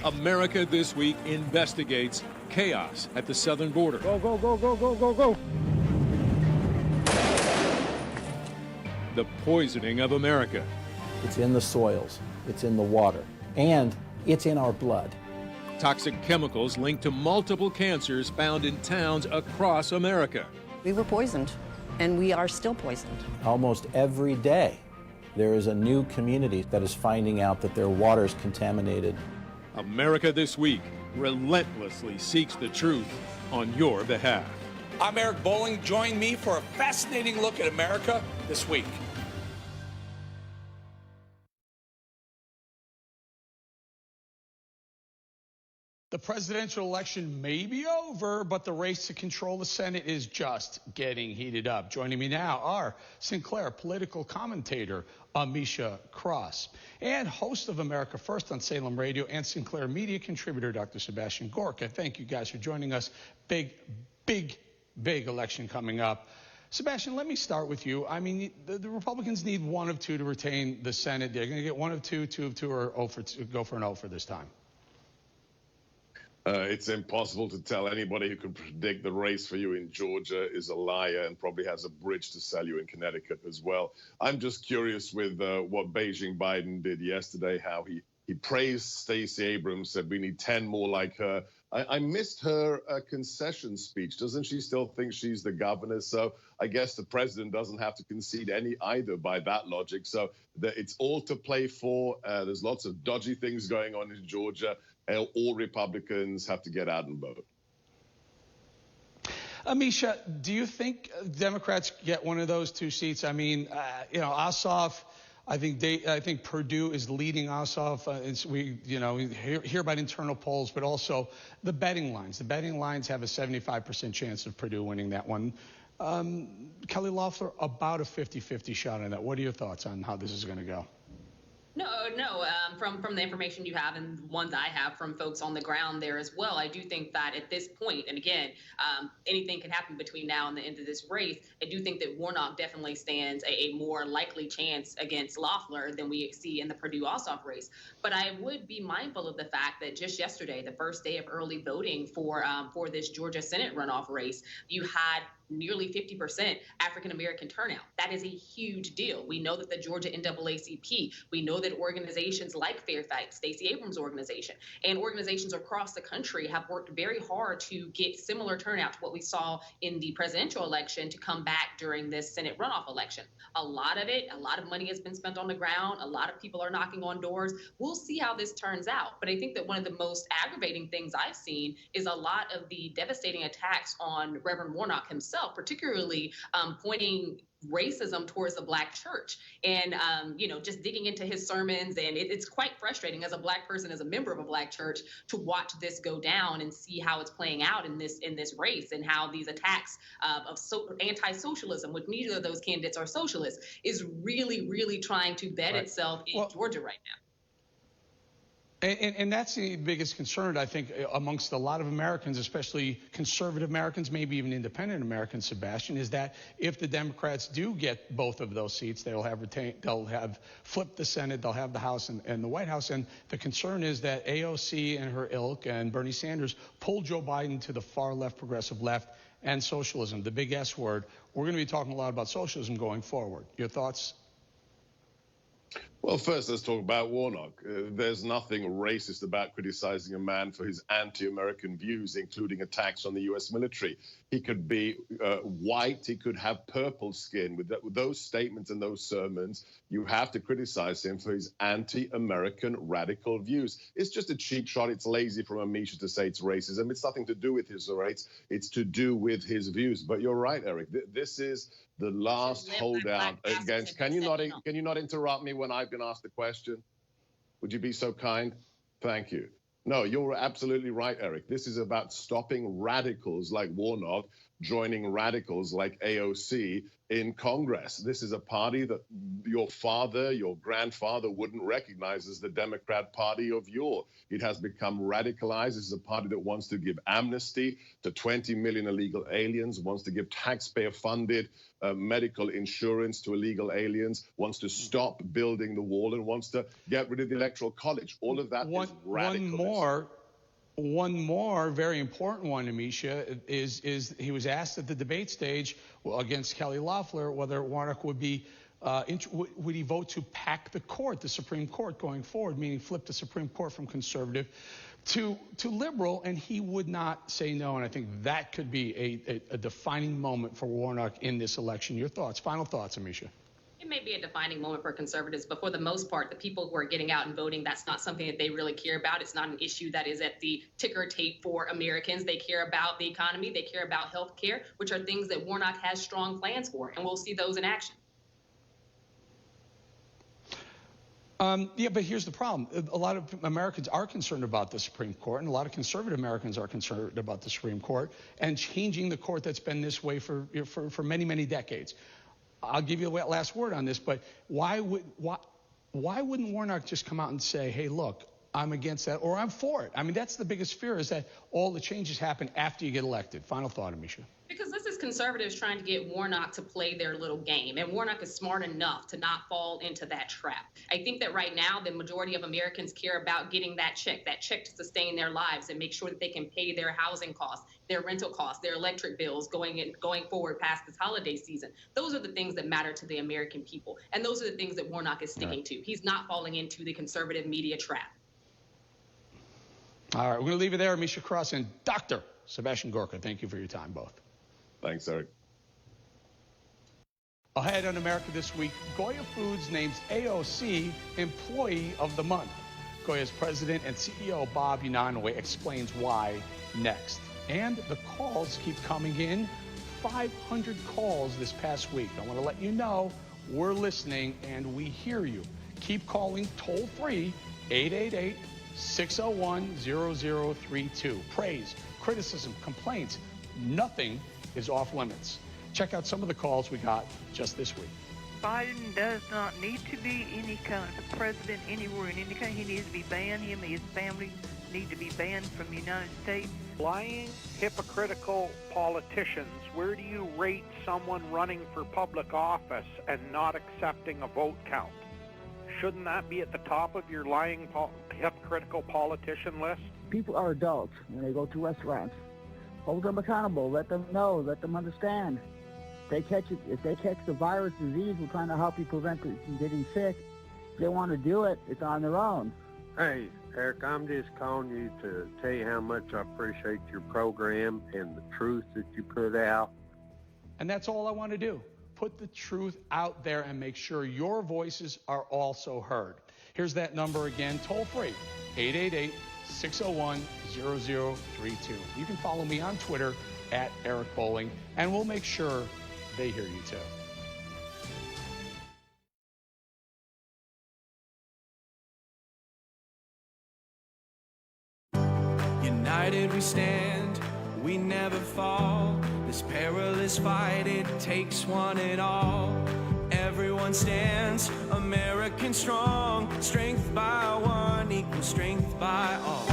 America This Week investigates chaos at the southern border. Go, go, go, go, go, go, go. The poisoning of America. It's in the soils, it's in the water, and it's in our blood. Toxic chemicals linked to multiple cancers found in towns across America. We were poisoned, and we are still poisoned. Almost every day, there is a new community that is finding out that their water is contaminated. America This Week relentlessly seeks the truth on your behalf. I'm Eric Bolling. Join me for a fascinating look at America This Week. The presidential election may be over, but the race to control the Senate is just getting heated up. Joining me now are Sinclair political commentator Amisha Cross and host of America First on Salem Radio and Sinclair media contributor Dr. Sebastian Gorka. Thank you guys for joining us. Big election coming up. Sebastian, let me start with you. I mean, the Republicans need one of two to retain the Senate. They're going to get one of two of two, or go for an 0 for this time. It's impossible to tell. Anybody who can predict the race for you in Georgia is a liar and probably has a bridge to sell you in Connecticut as well. I'm just curious with what Beijing Biden did yesterday, how he praised Stacey Abrams, said we need 10 more like her. I missed her concession speech. Doesn't she still think she's the governor? So I guess the president doesn't have to concede any either by that logic. So it's all to play for. There's lots of dodgy things going on in Georgia. All Republicans have to get out and vote. Amisha, do you think Democrats get one of those two seats? I mean, Ossoff, I think Purdue is leading Ossoff. We hear about internal polls, but also the betting lines. The betting lines have a 75% chance of Purdue winning that one. Kelly Loeffler, about a 50-50 shot on that. What are your thoughts on how this is going to go? No. From the information you have and ones I have from folks on the ground there as well, I do think that at this point, and again, anything can happen between now and the end of this race, I do think that Warnock definitely stands a more likely chance against Loeffler than we see in the Purdue-Ossoff race. But I would be mindful of the fact that just yesterday, the first day of early voting for this Georgia Senate runoff race, you had nearly 50% African-American turnout. That is a huge deal. We know that the Georgia NAACP, we know that organizations like Fair Fight, Stacey Abrams' organization, and organizations across the country have worked very hard to get similar turnout to what we saw in the presidential election to come back during this Senate runoff election. A lot of money has been spent on the ground. A lot of people are knocking on doors. We'll see how this turns out. But I think that one of the most aggravating things I've seen is a lot of the devastating attacks on Reverend Warnock himself, particularly pointing racism towards the Black church and, just digging into his sermons. And it's quite frustrating as a Black person, as a member of a Black church, to watch this go down and see how it's playing out in this race, and how these attacks of anti-socialism, which neither of those candidates are socialists, is really, really trying to bed itself in Georgia right now. And that's the biggest concern, I think, amongst a lot of Americans, especially conservative Americans, maybe even independent Americans, Sebastian, is that if the Democrats do get both of those seats, they'll have flipped the Senate, they'll have the House and the White House. And the concern is that AOC and her ilk and Bernie Sanders pull Joe Biden to the far left, progressive left, and socialism, the big S word. We're going to be talking a lot about socialism going forward. Your thoughts? Well, first, let's talk about Warnock. There's nothing racist about criticizing a man for his anti-American views, including attacks on the U.S. military. He could be white. He could have purple skin. With those statements and those sermons, you have to criticize him for his anti-American radical views. It's just a cheap shot. It's lazy from Amisha to say it's racism. It's nothing to do with his race. It's to do with his views. But you're right, Eric. This is the last holdout against. Can you not interrupt me when I've been asked the question? Would you be so kind? Thank you. No, you're absolutely right, Eric. This is about stopping radicals like Warnock joining radicals like AOC in Congress. This is a party that your father, your grandfather wouldn't recognize as the Democrat Party of yore. It has become radicalized. This is a party that wants to give amnesty to 20 million illegal aliens, wants to give taxpayer-funded medical insurance to illegal aliens, wants to stop building the wall, and wants to get rid of the Electoral College. All of that is radical. One more very important one, Amisha, is he was asked at the debate stage against Kelly Loeffler whether Warnock would be would he vote to pack the court, the Supreme Court, going forward, meaning flip the Supreme Court from conservative to liberal, and he would not say no. And I think that could be a defining moment for Warnock in this election. Your thoughts, final thoughts, Amisha? It may be a defining moment for conservatives, but for the most part, the people who are getting out and voting, that's not something that they really care about. It's not an issue that is at the ticker tape for Americans. They care about the economy. They care about health care, which are things that Warnock has strong plans for, and we'll see those in action. Yeah, but here's the problem. A lot of Americans are concerned about the Supreme Court, and a lot of conservative Americans are concerned about the Supreme Court and changing the court that's been this way for many, many decades. I'll give you the last word on this, but why wouldn't Warnock just come out and say, hey, look, I'm against that, or I'm for it? I mean, that's the biggest fear, is that all the changes happen after you get elected. Final thought, Amisha. Because this is conservatives trying to get Warnock to play their little game, and Warnock is smart enough to not fall into that trap. I think that right now the majority of Americans care about getting that check to sustain their lives and make sure that they can pay their housing costs, their rental costs, their electric bills going forward past this holiday season. Those are the things that matter to the American people, and those are the things that Warnock is sticking to. He's not falling into the conservative media trap. All right, we're going to leave it there. Amisha Cross and Dr. Sebastian Gorka, thank you for your time, both. Thanks, Eric. Ahead on America This Week, Goya Foods names AOC Employee of the Month. Goya's president and CEO Bob Unanue explains why next. And the calls keep coming in. 500 calls this past week. I want to let you know we're listening and we hear you. Keep calling toll-free 888-601-0032. Praise, criticism, complaints, nothing is off limits. Check out some of the calls we got just this week. Biden does not need to be any kind of president anywhere in any country. He needs to be banned. Him and his family need to be banned from the United States. Lying, hypocritical politicians, where do you rate someone running for public office and not accepting a vote count? Shouldn't that be at the top of your lying, hypocritical politician list? People are adults when they go to restaurants. Hold them accountable. Let them know. Let them understand. If they catch the virus disease, we're trying to help you prevent it from getting sick. If they want to do it, it's on their own. Hey, Eric, I'm just calling you to tell you how much I appreciate your program and the truth that you put out. And that's all I want to do. Put the truth out there and make sure your voices are also heard. Here's that number again, toll free, 888-601-0032. You can follow me on Twitter at Eric Bolling, and we'll make sure they hear you too. United we stand, we never fall. This perilous fight, it takes one and all. Everyone stands, American strong. Strength by one equals strength by all.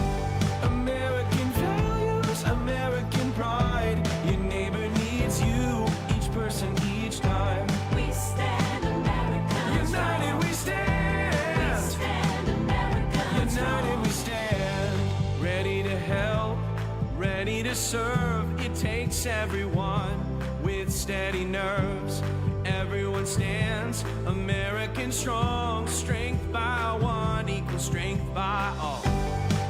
American values, American pride. Your neighbor needs you, each person, each time. We stand, America. United we stand. We stand, America. United we stand. Ready to help, ready to serve. It takes everyone with steady nerves. Everyone stands, American strong. Strength by one equals strength by all.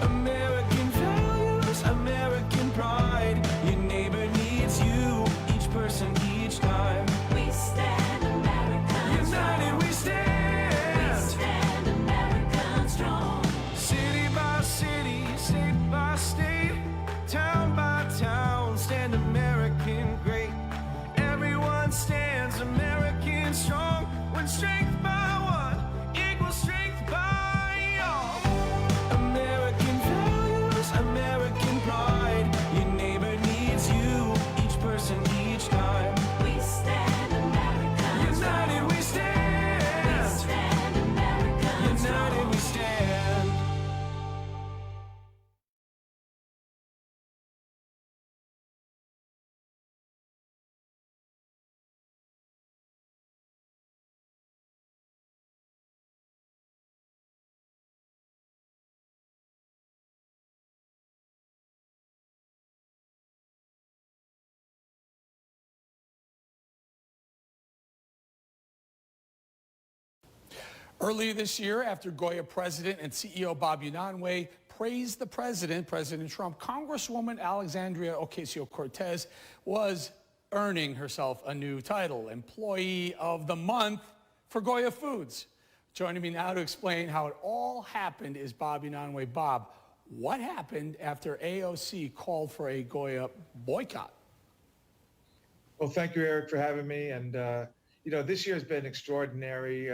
American values, American pride. Your neighbor needs you, each person, each time. We stand, America. United we stand. We stand, American strong. City by city, state by state, town by town, stand American great. Everyone stands American strong. When strength by one equals strength by all. American values, American pride. Your neighbor needs you, each person, each time. We stand America. United we stand. We stand America. United we stand. Earlier this year, after Goya President and CEO Bob Unanue praised the president, President Trump, Congresswoman Alexandria Ocasio-Cortez was earning herself a new title, Employee of the Month for Goya Foods. Joining me now to explain how it all happened is Bob Unanue. Bob, what happened after AOC called for a Goya boycott? Well, thank you, Eric, for having me. And, you know, this year has been extraordinary.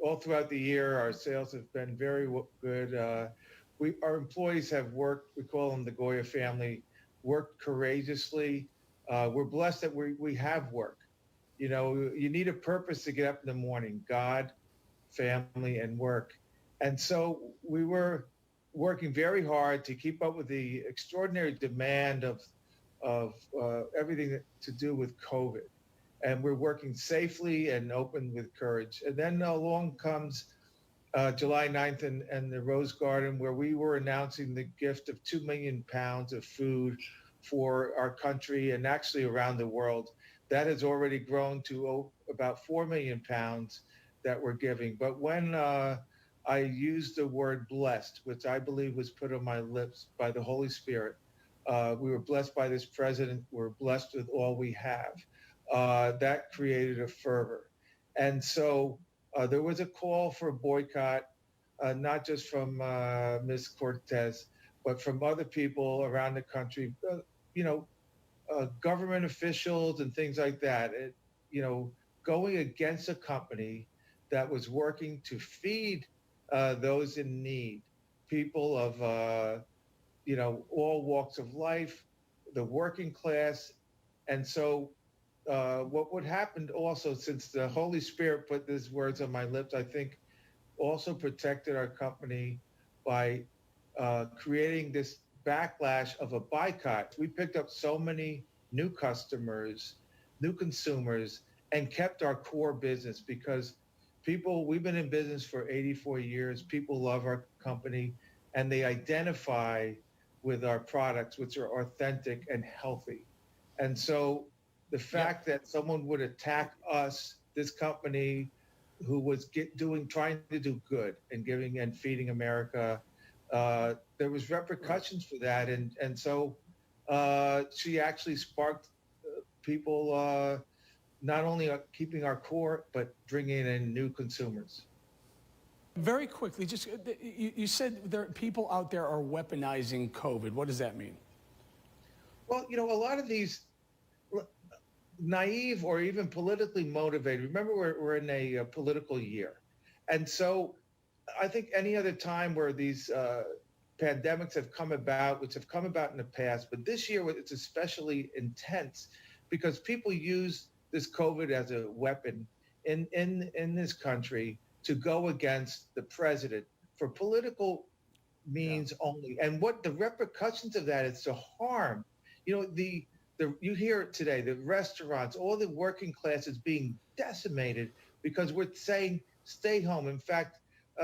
All throughout the year, our sales have been very good. Our employees have worked, we call them the Goya family, worked courageously. We're blessed that we have work. You know, you need a purpose to get up in the morning, God, family, and work. And so we were working very hard to keep up with the extraordinary demand of everything to do with COVID. And we're working safely and open with courage. And then along comes July 9th and the Rose Garden, where we were announcing the gift of 2 million pounds of food for our country and actually around the world. That has already grown to about 4 million pounds that we're giving. But when I used the word blessed, which I believe was put on my lips by the Holy Spirit, we were blessed by this president. We're blessed with all we have. That created a fervor. And so there was a call for a boycott, not just from Ms. Cortez, but from other people around the country, government officials and things like that, going against a company that was working to feed those in need, people of, all walks of life, the working class. And so what would happen also, since the Holy Spirit put these words on my lips, I think also protected our company by creating this backlash of a boycott. We picked up so many new customers, new consumers, and kept our core business because we've been in business for 84 years. People love our company and they identify with our products, which are authentic and healthy. And so the fact that someone would attack us, this company who was trying to do good and giving and feeding America, there was repercussions for that. And so she actually sparked people not only keeping our core, but bringing in new consumers. Very quickly, just you said there people out there are weaponizing COVID. What does that mean? Well, a lot of these naive or even politically motivated. Remember, we're in a political year. And so I think any other time where these pandemics have come about, which have come about in the past, but this year it's especially intense because people use this COVID as a weapon in this country to go against the president for political means only. And what the repercussions of that is to harm, you hear it today, the restaurants, all the working classes being decimated because we're saying stay home. In fact,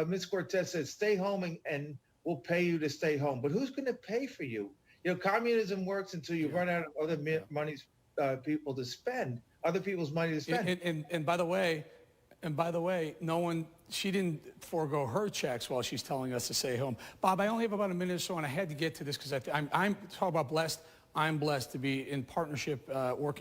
Ms. Cortez says stay home and we'll pay you to stay home. But who's going to pay for you? Communism works until you run out of other monies, people to spend, other people's money to spend. And by the way, she didn't forego her checks while she's telling us to stay home. Bob, I only have about a minute or so, and I had to get to this because I'm talking about blessed. I'm blessed to be in partnership,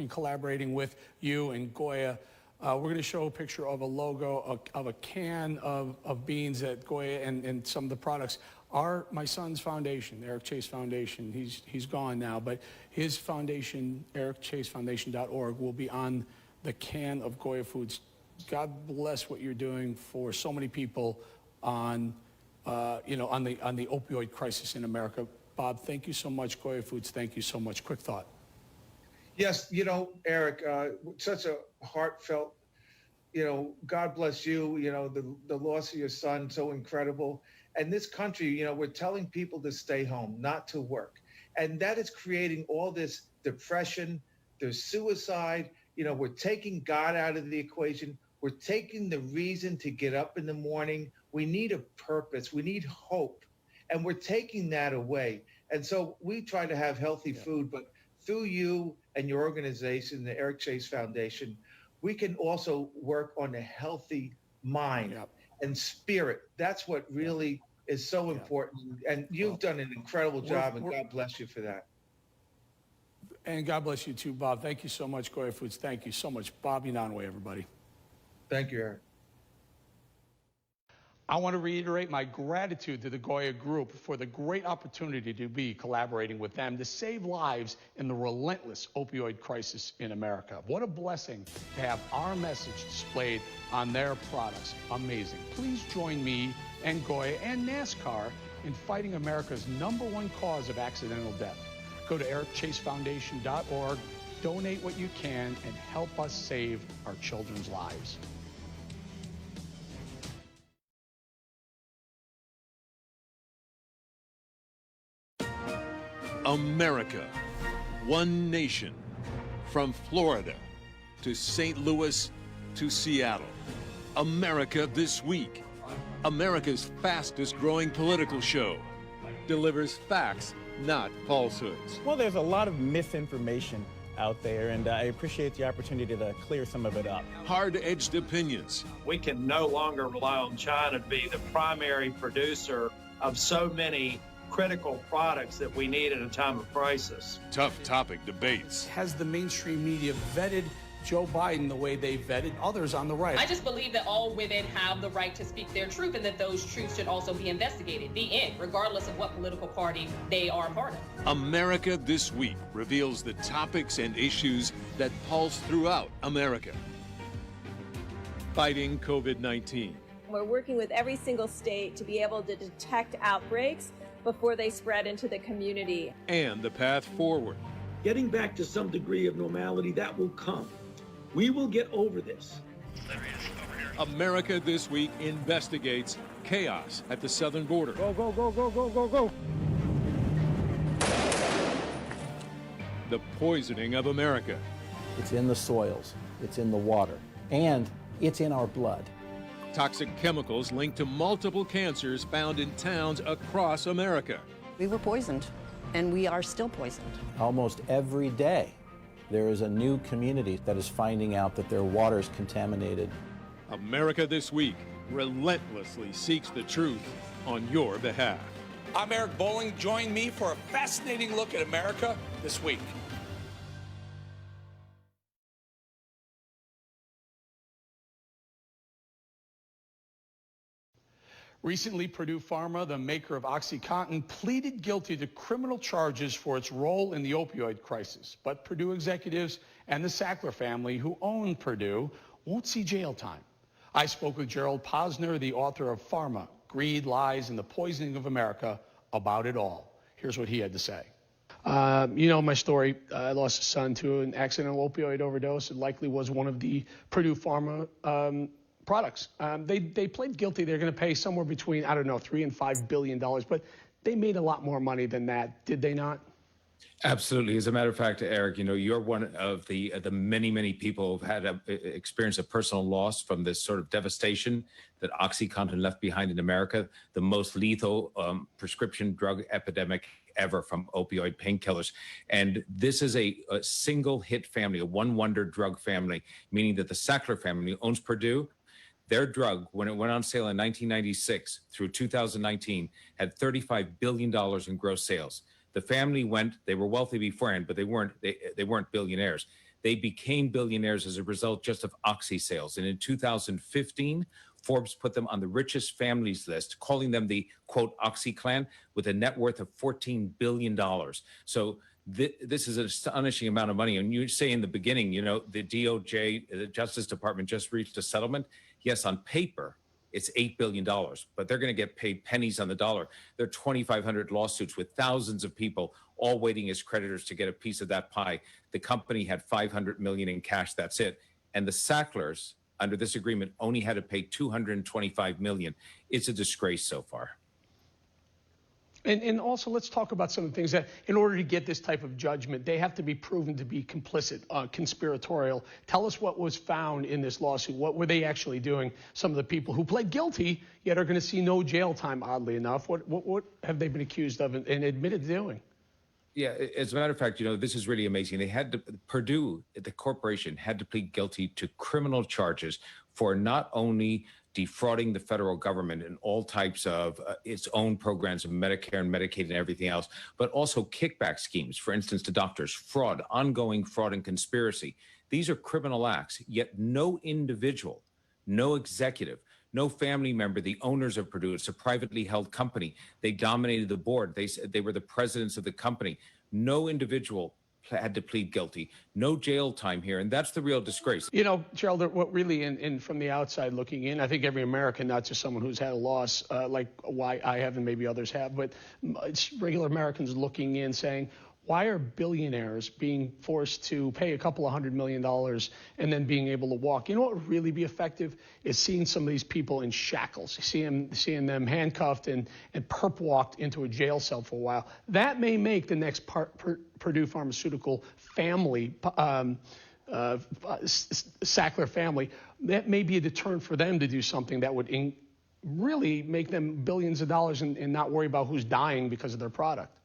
collaborating with you and Goya. We're going to show a picture of a logo of a can of beans at Goya and some of the products are my son's foundation, the Eric Chase Foundation. He's gone now, but his foundation, ericchasefoundation.org, will be on the can of Goya Foods. God bless what you're doing for so many people on the opioid crisis in America. Bob, thank you so much. Goya Foods, thank you so much. Quick thought. Yes, Eric, such a heartfelt, God bless you, the loss of your son, so incredible. And this country, we're telling people to stay home, not to work. And that is creating all this depression, there's suicide, we're taking God out of the equation. We're taking the reason to get up in the morning. We need a purpose, we need hope. And we're taking that away. And so we try to have healthy food, but through you and your organization, the Eric Chase Foundation, we can also work on a healthy mind and spirit. That's what really is so important. And you've done an incredible job, and God bless you for that. And God bless you too, Bob. Thank you so much, Goya Foods. Thank you so much. Bob Unanue, everybody. Thank you, Eric. I want to reiterate my gratitude to the Goya Group for the great opportunity to be collaborating with them to save lives in the relentless opioid crisis in America. What a blessing to have our message displayed on their products. Amazing. Please join me and Goya and NASCAR in fighting America's #1 cause of accidental death. Go to ericchasefoundation.org, donate what you can, and help us save our children's lives. America, one nation, from Florida to St. Louis to Seattle. America This Week, America's fastest growing political show, delivers facts, not falsehoods. Well, there's a lot of misinformation out there, and I appreciate the opportunity to clear some of it up. Hard-edged opinions. We can no longer rely on China to be the primary producer of so many critical products that we need at a time of crisis. Tough topic debates. Has the mainstream media vetted Joe Biden the way they vetted others on the right. I just believe that all women have the right to speak their truth and that those truths should also be investigated. The end, regardless of what political party they are a part of. America This Week reveals the topics and issues that pulse throughout America. Fighting COVID-19. We're working with every single state to be able to detect outbreaks before they spread into the community. And the path forward. Getting back to some degree of normality, that will come. We will get over this. America This Week investigates chaos at the southern border. Go, go, go, go, go, go, go. The poisoning of America. It's in the soils, it's in the water, and it's in our blood. Toxic chemicals linked to multiple cancers found in towns across America. We were poisoned, and we are still poisoned. Almost every day, there is a new community that is finding out that their water is contaminated. America This Week relentlessly seeks the truth on your behalf. I'm Eric Bolling. Join me for a fascinating look at America This Week. Recently, Purdue Pharma, the maker of OxyContin, pleaded guilty to criminal charges for its role in the opioid crisis. But Purdue executives and the Sackler family, who own Purdue, won't see jail time. I spoke with Gerald Posner, the author of Pharma, Greed, Lies, and the Poisoning of America, about it all. Here's what he had to say. You know my story. I lost a son to an accidental opioid overdose. It likely was one of the Purdue Pharma products. They pled guilty. They're going to pay somewhere between, I don't know, $3 and $5 billion, but they made a lot more money than that, did they not? Absolutely. As a matter of fact, Eric, you know, you're one of the many people who've had experienced a personal loss from this sort of devastation that OxyContin left behind in America, the most lethal prescription drug epidemic ever from opioid painkillers. And this is a single hit family, a one wonder drug family, meaning that the Sackler family owns Purdue. Their drug, when it went on sale in 1996 through 2019, had $35 billion in gross sales. The family they were wealthy beforehand, but they weren't billionaires. They became billionaires as a result just of Oxy sales. And in 2015, Forbes put them on the richest families list, calling them the, quote, Oxy clan, with a net worth of $14 billion. So this is an astonishing amount of money. And you say in the beginning, you know, the DOJ, the Justice Department, just reached a settlement. Yes, on paper, it's $8 billion, but they're going to get paid pennies on the dollar. There are 2,500 lawsuits with thousands of people all waiting as creditors to get a piece of that pie. The company had $500 million in cash. That's it. And the Sacklers, under this agreement, only had to pay $225 million. It's a disgrace so far. And also, let's talk about some of the things that, in order to get this type of judgment, they have to be proven to be complicit, conspiratorial. Tell us what was found in this lawsuit. What were they actually doing? Some of the people who pled guilty, yet are going to see no jail time, oddly enough. What have they been accused of and admitted to doing? Yeah, as a matter of fact, you know, this is really amazing. They had to, Purdue, the corporation, had to plead guilty to criminal charges for not only defrauding the federal government in all types of its own programs of Medicare and Medicaid and everything else, but also kickback schemes, for instance, to doctors, fraud, ongoing fraud and conspiracy. These are criminal acts, yet no individual, no executive, no family member, the owners of Purdue, it's a privately held company. They dominated the board. They were the presidents of the company. No individual had to plead guilty. No jail time here, and that's the real disgrace. You know, Gerald, what really, in from the outside looking in, I think every American, not just someone who's had a loss, like why I have and maybe others have, but it's regular Americans looking in saying, why are billionaires being forced to pay a couple of $100 million and then being able to walk? You know what would really be effective is seeing some of these people in shackles, seeing them handcuffed and perp walked into a jail cell for a while. That may make the next Purdue Pharmaceutical family, Sackler family, that may be a deterrent for them to do something that would really make them billions of dollars and not worry about who's dying because of their product.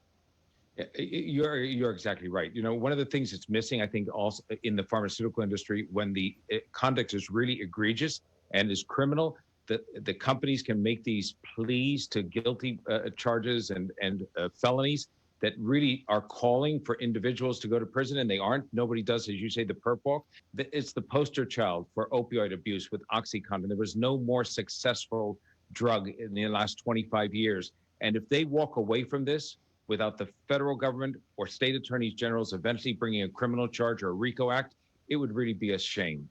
You're exactly right. You know, one of the things that's missing, I think, also in the pharmaceutical industry, when the conduct is really egregious and is criminal, the companies can make these pleas to guilty charges and felonies, that really are calling for individuals to go to prison, and they aren't. Nobody does, as you say, the perp walk. It's the poster child for opioid abuse with OxyContin. There was no more successful drug in the last 25 years. And if they walk away from this without the federal government or state attorneys generals eventually bringing a criminal charge or a RICO Act, it would really be a shame.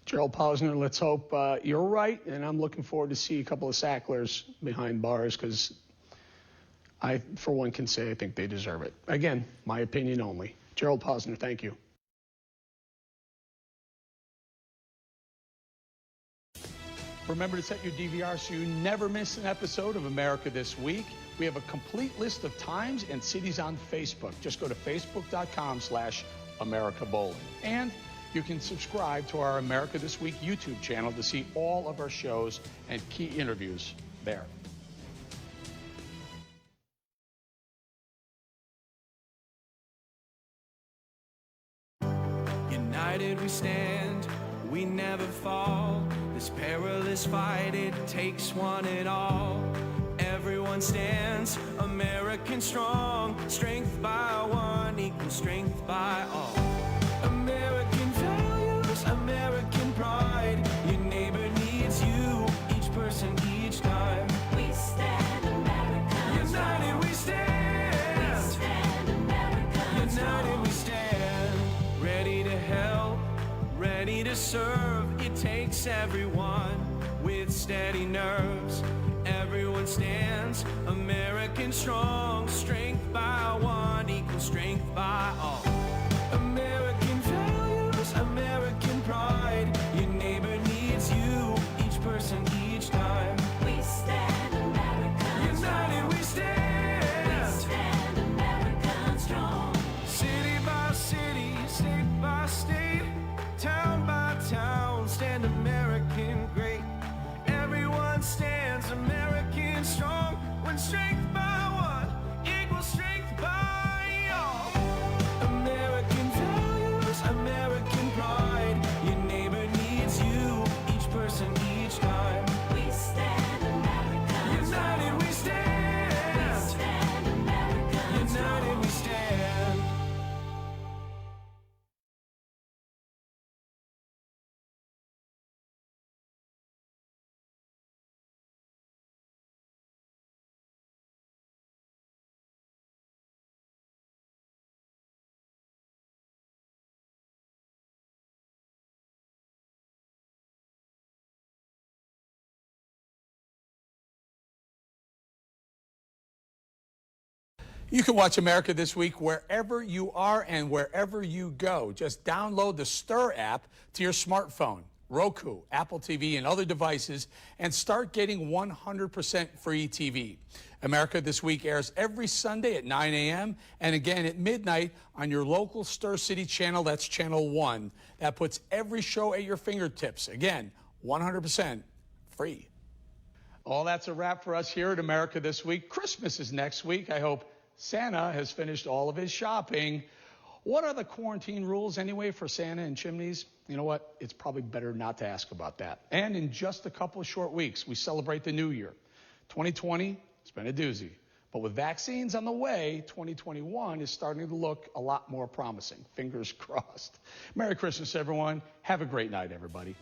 Gerald Posner, let's hope you're right, and I'm looking forward to see a couple of Sacklers behind bars, because I, for one, can say I think they deserve it. Again, my opinion only. Gerald Posner, thank you. Remember to set your DVR so you never miss an episode of America This Week. We have a complete list of times and cities on Facebook. Just go to facebook.com/America Bowling. And you can subscribe to our America This Week YouTube channel to see all of our shows and key interviews there. United we stand, we never fall. This perilous fight, it takes one and all. Everyone stands, American strong. Strength by one equals strength by all. American values, American pride. Your neighbor needs you, each person, each time. We stand, America. United we stand. We stand, America. United we stand. Ready to help, ready to serve. It takes everyone with steady nerves. Everyone stands, American strong. Strength by one equals strength by all. American values, American pride. Your neighbor needs you, each person, each time. We stand, America. United we stand. We stand, American strong. City by city, state by state, town by town, stand American great. Everyone stands American strong. When strength by one equals strength by all. American values, American pride. Your neighbor needs you, each person, each time. We stand America. United we stand. We stand America. United we stand. You can watch America This Week wherever you are and wherever you go. Just download the Stir app to your smartphone, Roku, Apple TV, and other devices, and start getting 100% free TV. America This Week airs every Sunday at 9 a.m. and again at midnight on your local Stir City channel. That's Channel 1. That puts every show at your fingertips. Again, 100% free. Well, that's a wrap for us here at America This Week. Christmas is next week. I hope Santa has finished all of his shopping. What are the quarantine rules anyway for Santa and chimneys? You know what? It's probably better not to ask about that. And in just a couple of short weeks, we celebrate the new year. 2020, it's been a doozy. But with vaccines on the way, 2021 is starting to look a lot more promising. Fingers crossed. Merry Christmas, everyone. Have a great night, everybody.